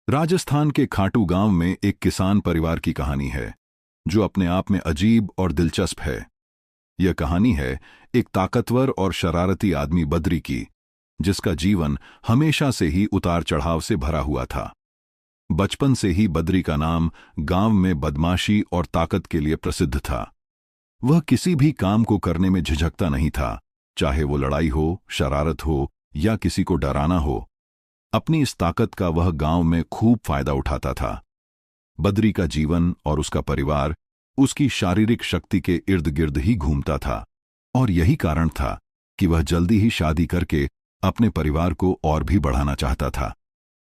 राजस्थान के खाटू गांव में एक किसान परिवार की कहानी है जो अपने आप में अजीब और दिलचस्प है। यह कहानी है एक ताकतवर और शरारती आदमी बद्री की, जिसका जीवन हमेशा से ही उतार चढ़ाव से भरा हुआ था। बचपन से ही बद्री का नाम गांव में बदमाशी और ताकत के लिए प्रसिद्ध था। वह किसी भी काम को करने में झिझकता नहीं था, चाहे वो लड़ाई हो, शरारत हो या किसी को डराना हो। अपनी इस ताकत का वह गांव में खूब फायदा उठाता था। बद्री का जीवन और उसका परिवार उसकी शारीरिक शक्ति के इर्द गिर्द ही घूमता था, और यही कारण था कि वह जल्दी ही शादी करके अपने परिवार को और भी बढ़ाना चाहता था।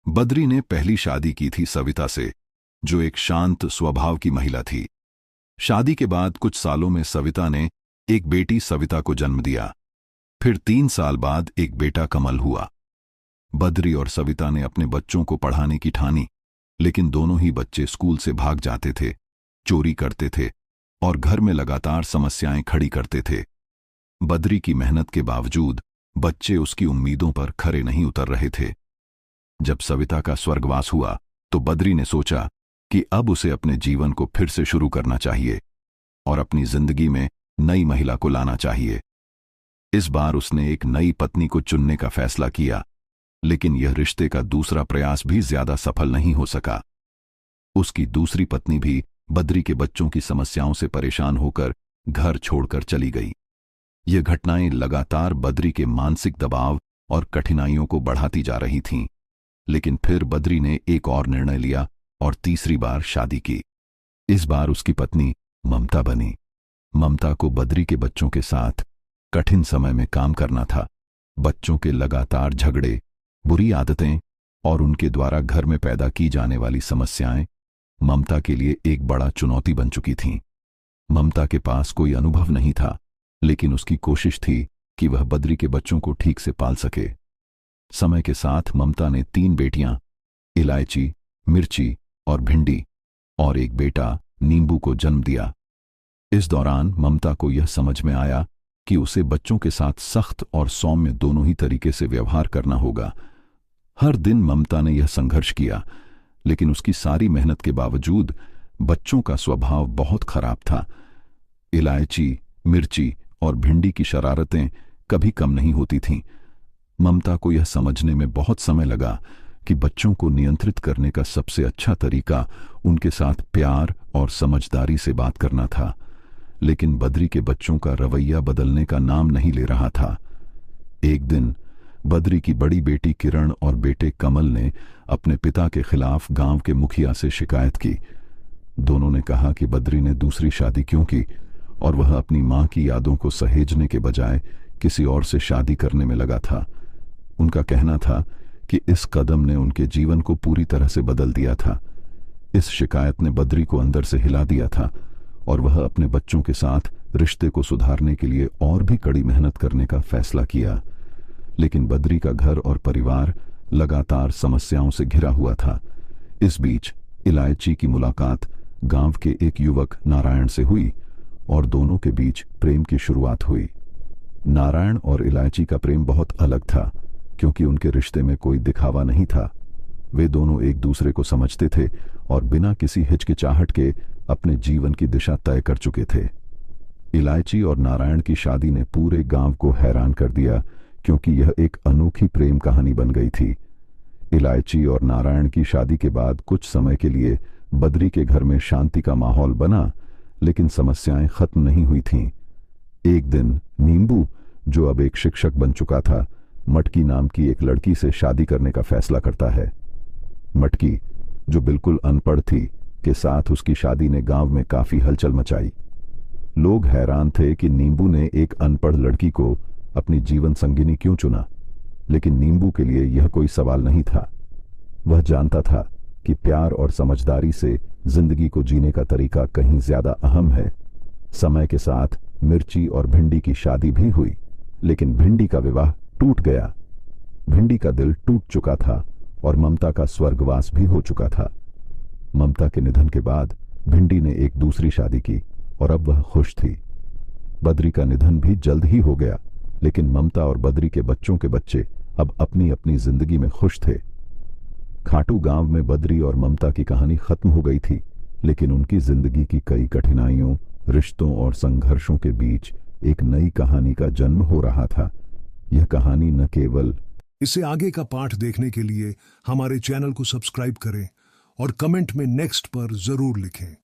बद्री ने पहली शादी की थी सविता से, जो एक शांत स्वभाव की महिला थी। शादी के बाद कुछ सालों में सविता ने एक बेटी सविता को जन्म दिया। फिर 3 साल बाद एक बेटा कमल हुआ। बद्री और सविता ने अपने बच्चों को पढ़ाने की ठानी, लेकिन दोनों ही बच्चे स्कूल से भाग जाते थे, चोरी करते थे और घर में लगातार समस्याएं खड़ी करते थे। बद्री की मेहनत के बावजूद बच्चे उसकी उम्मीदों पर खरे नहीं उतर रहे थे। जब सविता का स्वर्गवास हुआ तो बद्री ने सोचा कि अब उसे अपने जीवन को फिर से शुरू करना चाहिए और अपनी जिंदगी में नई महिला को लाना चाहिए। इस बार उसने एक नई पत्नी को चुनने का फैसला किया, लेकिन यह रिश्ते का दूसरा प्रयास भी ज्यादा सफल नहीं हो सका। उसकी दूसरी पत्नी भी बद्री के बच्चों की समस्याओं से परेशान होकर घर छोड़कर चली गई। ये घटनाएं लगातार बद्री के मानसिक दबाव और कठिनाइयों को बढ़ाती जा रही थीं। लेकिन फिर बद्री ने एक और निर्णय लिया और तीसरी बार शादी की। इस बार उसकी पत्नी ममता बनी। ममता को बद्री के बच्चों के साथ कठिन समय में काम करना था। बच्चों के लगातार झगड़े, बुरी आदतें और उनके द्वारा घर में पैदा की जाने वाली समस्याएं ममता के लिए एक बड़ा चुनौती बन चुकी थीं। ममता के पास कोई अनुभव नहीं था, लेकिन उसकी कोशिश थी कि वह बद्री के बच्चों को ठीक से पाल सके। समय के साथ ममता ने 3 बेटियां, इलायची, मिर्ची और भिंडी, और एक बेटा नींबू को जन्म दिया। इस दौरान ममता को यह समझ में आया कि उसे बच्चों के साथ सख्त और सौम्य दोनों ही तरीके से व्यवहार करना होगा। हर दिन ममता ने यह संघर्ष किया, लेकिन उसकी सारी मेहनत के बावजूद बच्चों का स्वभाव बहुत खराब था। इलायची, मिर्ची और भिंडी की शरारतें कभी कम नहीं होती थीं। ममता को यह समझने में बहुत समय लगा कि बच्चों को नियंत्रित करने का सबसे अच्छा तरीका उनके साथ प्यार और समझदारी से बात करना था। लेकिन बद्री के बच्चों का रवैया बदलने का नाम नहीं ले रहा था। एक दिन बद्री की बड़ी बेटी किरण और बेटे कमल ने अपने पिता के खिलाफ गांव के मुखिया से शिकायत की। दोनों ने कहा कि बद्री ने दूसरी शादी क्यों की और वह अपनी मां की यादों को सहेजने के बजाय किसी और से शादी करने में लगा था। उनका कहना था कि इस कदम ने उनके जीवन को पूरी तरह से बदल दिया था। इस शिकायत ने बद्री को अंदर से हिला दिया था और वह अपने बच्चों के साथ रिश्ते को सुधारने के लिए और भी कड़ी मेहनत करने का फैसला किया। लेकिन बद्री का घर और परिवार लगातार समस्याओं से घिरा हुआ था। इस बीच इलायची की मुलाकात गांव के एक युवक नारायण से हुई और दोनों के बीच प्रेम की शुरुआत हुई। नारायण और इलायची का प्रेम बहुत अलग था, क्योंकि उनके रिश्ते में कोई दिखावा नहीं था। वे दोनों एक दूसरे को समझते थे और बिना किसी हिचकिचाहट के अपने जीवन की दिशा तय कर चुके थे। इलायची और नारायण की शादी ने पूरे गांव को हैरान कर दिया, क्योंकि यह एक अनोखी प्रेम कहानी बन गई थी। इलायची और नारायण की शादी के बाद कुछ समय के लिए बद्री के घर में शांति का माहौल बना, लेकिन समस्याएं खत्म नहीं हुई थीं। एक दिन नींबू, जो अब एक शिक्षक बन चुका था, मटकी नाम की एक लड़की से शादी करने का फैसला करता है। मटकी, जो बिल्कुल अनपढ़ थी, के साथ उसकी शादी ने गांव में काफी हलचल मचाई। लोग हैरान थे कि नींबू ने एक अनपढ़ लड़की को अपनी जीवन संगिनी क्यों चुना, लेकिन नींबू के लिए यह कोई सवाल नहीं था। वह जानता था कि प्यार और समझदारी से जिंदगी को जीने का तरीका कहीं ज्यादा अहम है। समय के साथ मिर्ची और भिंडी की शादी भी हुई, लेकिन भिंडी का विवाह टूट गया। भिंडी का दिल टूट चुका था और ममता का स्वर्गवास भी हो चुका था। ममता के निधन के बाद भिंडी ने एक दूसरी शादी की और अब वह खुश थी। बद्री का निधन भी जल्द ही हो गया, लेकिन ममता और बद्री के बच्चों के बच्चे अब अपनी अपनी जिंदगी में खुश थे। खाटू गांव में बद्री और ममता की कहानी खत्म हो गई थी, लेकिन उनकी जिंदगी की कई कठिनाइयों, रिश्तों और संघर्षों के बीच एक नई कहानी का जन्म हो रहा था। यह कहानी न केवल इससे आगे का पाठ देखने के लिए हमारे चैनल को सब्सक्राइब करें और कमेंट में नेक्स्ट पर जरूर लिखें।